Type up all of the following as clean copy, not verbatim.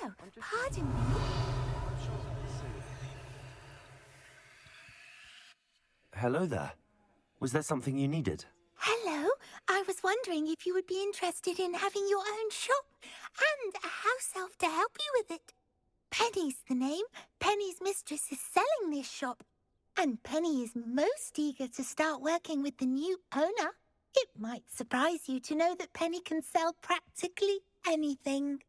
Oh, pardon me. Hello there. Was there something you needed? Hello. I was wondering if you would be interested in having your own shop and a house elf to help you with it. Penny's the name. Penny's mistress is selling this shop. And Penny is most eager to start working with the new owner. It might surprise you to know that Penny can sell practically anything.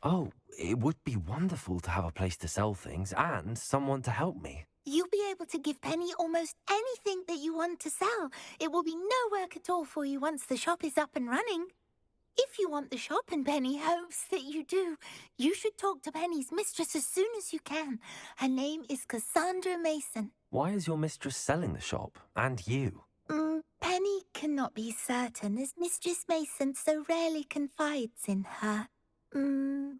Oh, it would be wonderful to have a place to sell things and someone to help me. You'll be able to give Penny almost anything that you want to sell. It will be no work at all for you once the shop is up and running. If you want the shop and Penny hopes that you do, you should talk to Penny's mistress as soon as you can. Her name is Cassandra Mason. Why is your mistress selling the shop? And you? Penny cannot be certain as Mistress Mason so rarely confides in her.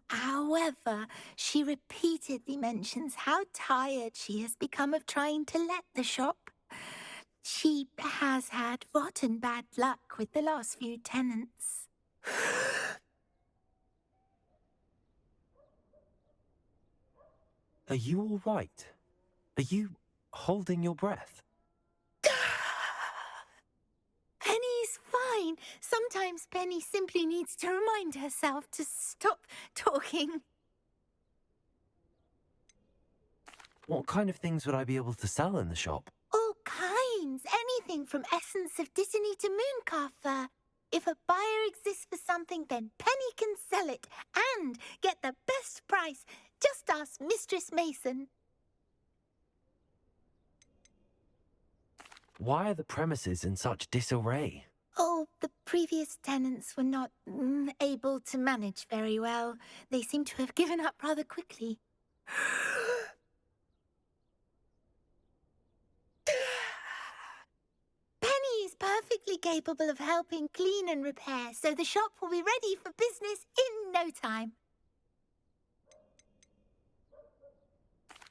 However, she repeatedly mentions how tired she has become of trying to let the shop. She has had rotten bad luck with the last few tenants. Are you all right? Are you holding your breath? Penny's fine. Sometimes Penny simply needs to remind herself to stop talking. What kind of things would I be able to sell in the shop? All kinds. Anything from essence of Dittany to Mooncalf fur. If a buyer exists for something, then Penny can sell it and get the best price. Just ask Mistress Mason. Why are the premises in such disarray? Oh, the previous tenants were not able to manage very well. They seem to have given up rather quickly. Penny is perfectly capable of helping clean and repair, so the shop will be ready for business in no time.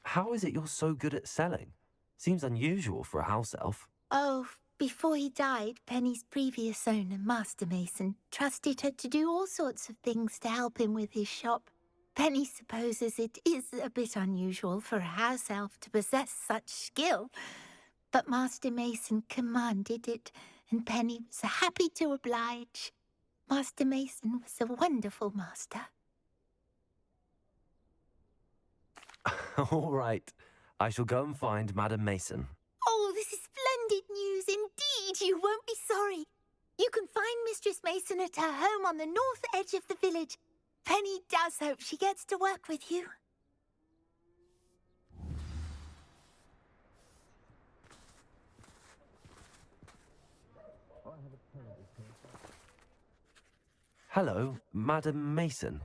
How is it you're so good at selling? Seems unusual for a house elf. Oh, before he died, Penny's previous owner, Master Mason, trusted her to do all sorts of things to help him with his shop. Penny supposes it is a bit unusual for a house elf to possess such skill, but Master Mason commanded it, and Penny was happy to oblige. Master Mason was a wonderful master. All right. I shall go and find Madam Mason. Oh, this is splendid news indeed. You won't be sorry. You can find Mistress Mason at her home on the north edge of the village. Penny does hope she gets to work with you. Hello, Madam Mason.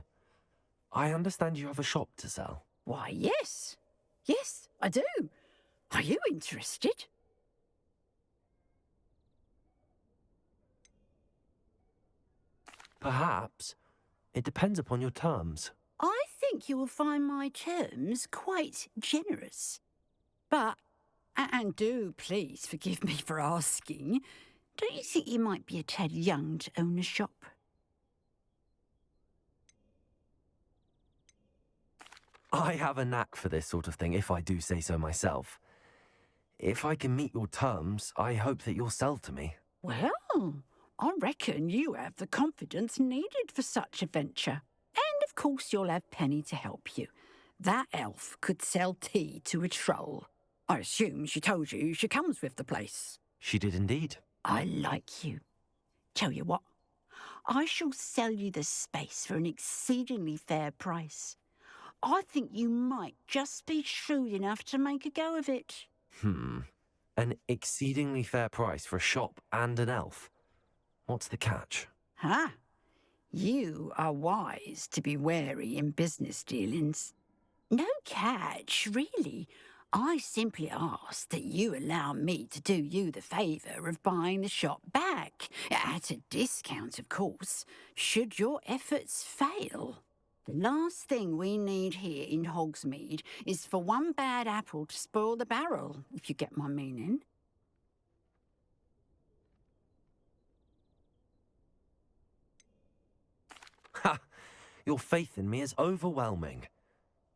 I understand you have a shop to sell. Why, yes. Yes, I do. Are you interested? Perhaps. It depends upon your terms. I think you will find my terms quite generous. But, and do please forgive me for asking, don't you think you might be a tad young to own a shop? I have a knack for this sort of thing, if I do say so myself. If I can meet your terms, I hope that you'll sell to me. Well, I reckon you have the confidence needed for such a venture. And of course you'll have Penny to help you. That elf could sell tea to a troll. I assume she told you she comes with the place. She did indeed. I like you. Tell you what, I shall sell you the space for an exceedingly fair price. I think you might just be shrewd enough to make a go of it. An exceedingly fair price for a shop and an elf. What's the catch? Huh? You are wise to be wary in business dealings. No catch, really. I simply ask that you allow me to do you the favour of buying the shop back, at a discount, of course, should your efforts fail. The last thing we need here in Hogsmeade is for one bad apple to spoil the barrel, if you get my meaning. Your faith in me is overwhelming.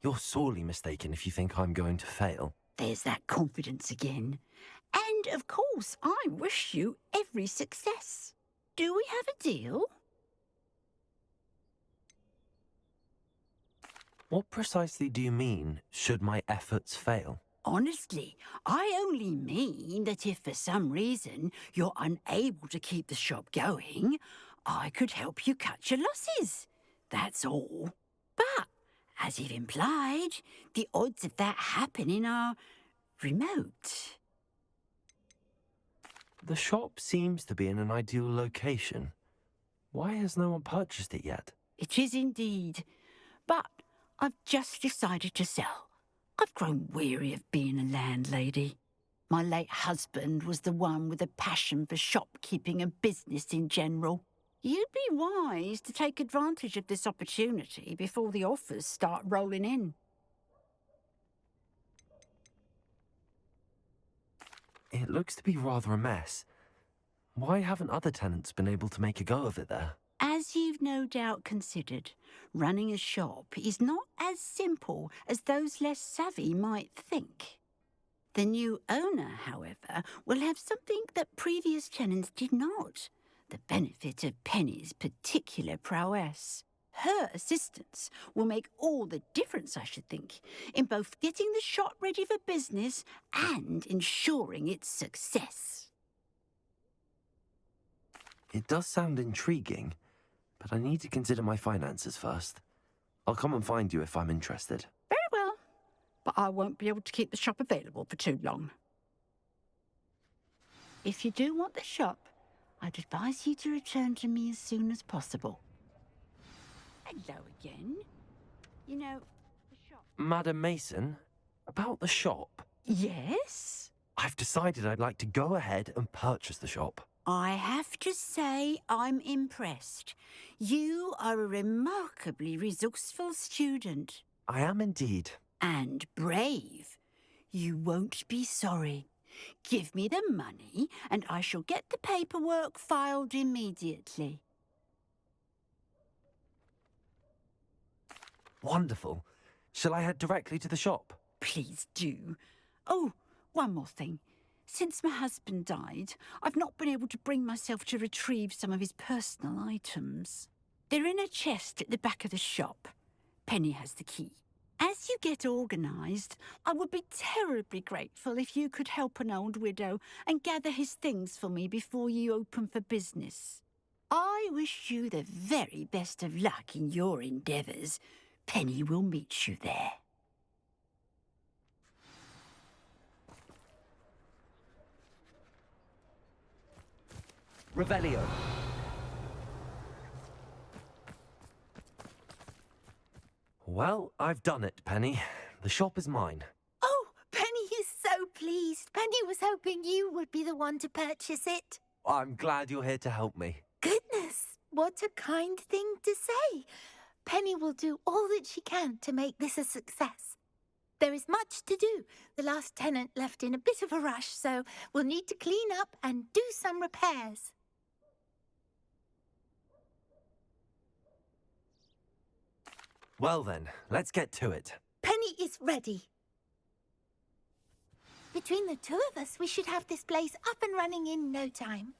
You're sorely mistaken if you think I'm going to fail. There's that confidence again. And, of course, I wish you every success. Do we have a deal? What precisely do you mean, should my efforts fail? Honestly, I only mean that if for some reason you're unable to keep the shop going, I could help you cut your losses. That's all. But, as you've implied, the odds of that happening are remote. The shop seems to be in an ideal location. Why has no one purchased it yet? It is indeed. But I've just decided to sell. I've grown weary of being a landlady. My late husband was the one with a passion for shopkeeping and business in general. You'd be wise to take advantage of this opportunity before the offers start rolling in. It looks to be rather a mess. Why haven't other tenants been able to make a go of it there? As you've no doubt considered, running a shop is not as simple as those less savvy might think. The new owner, however, will have something that previous tenants did not, the benefit of Penny's particular prowess. Her assistance will make all the difference, I should think, in both getting the shop ready for business and ensuring its success. It does sound intriguing, but I need to consider my finances first. I'll come and find you if I'm interested. Very well, but I won't be able to keep the shop available for too long. If you do want the shop, I'd advise you to return to me as soon as possible. Hello again. You know, the shop... Madam Mason, about the shop. Yes? I've decided I'd like to go ahead and purchase the shop. I have to say I'm impressed. You are a remarkably resourceful student. I am indeed. And brave. You won't be sorry. Give me the money and I shall get the paperwork filed immediately. Wonderful. Shall I head directly to the shop? Please do. Oh, one more thing. Since my husband died, I've not been able to bring myself to retrieve some of his personal items. They're in a chest at the back of the shop. Penny has the key. As you get organised, I would be terribly grateful if you could help an old widow and gather his things for me before you open for business. I wish you the very best of luck in your endeavours. Penny will meet you there. Revelio. Well, I've done it, Penny. The shop is mine. Oh, Penny is so pleased. Penny was hoping you would be the one to purchase it. I'm glad you're here to help me. Goodness, what a kind thing to say. Penny will do all that she can to make this a success. There is much to do. The last tenant left in a bit of a rush, so we'll need to clean up and do some repairs. Well then, let's get to it. Penny is ready. Between the two of us, we should have this place up and running in no time.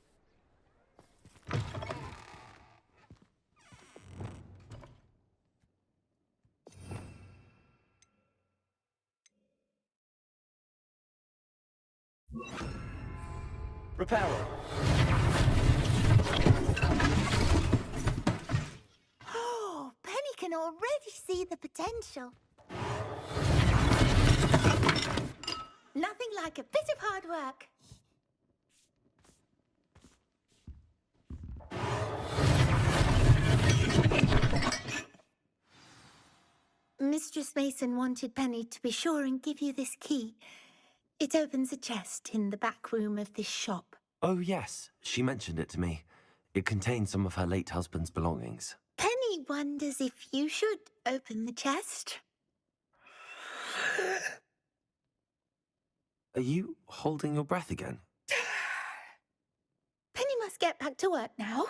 Repairer. Oh, Penny can already see the potential. Nothing like a bit of hard work. Mistress Mason wanted Penny to be sure and give you this key. It opens a chest in the back room of this shop. Oh yes, she mentioned it to me. It contains some of her late husband's belongings. Penny wonders if you should open the chest. Are you holding your breath again? Penny must get back to work now.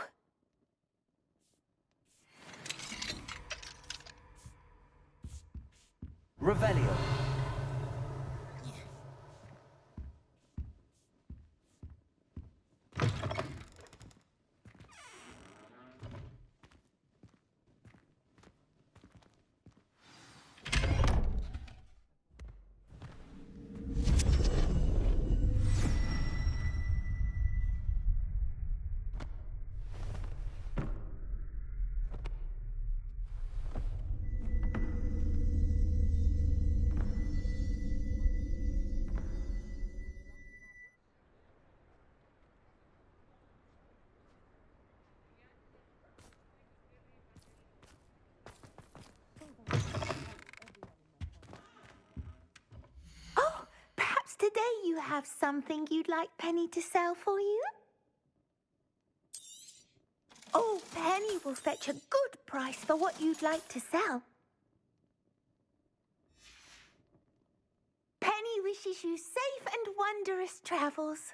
Revelio. Oh, perhaps today you have something you'd like Penny to sell for you? Oh, Penny will fetch a good price for what you'd like to sell. Penny wishes you safe and wondrous travels.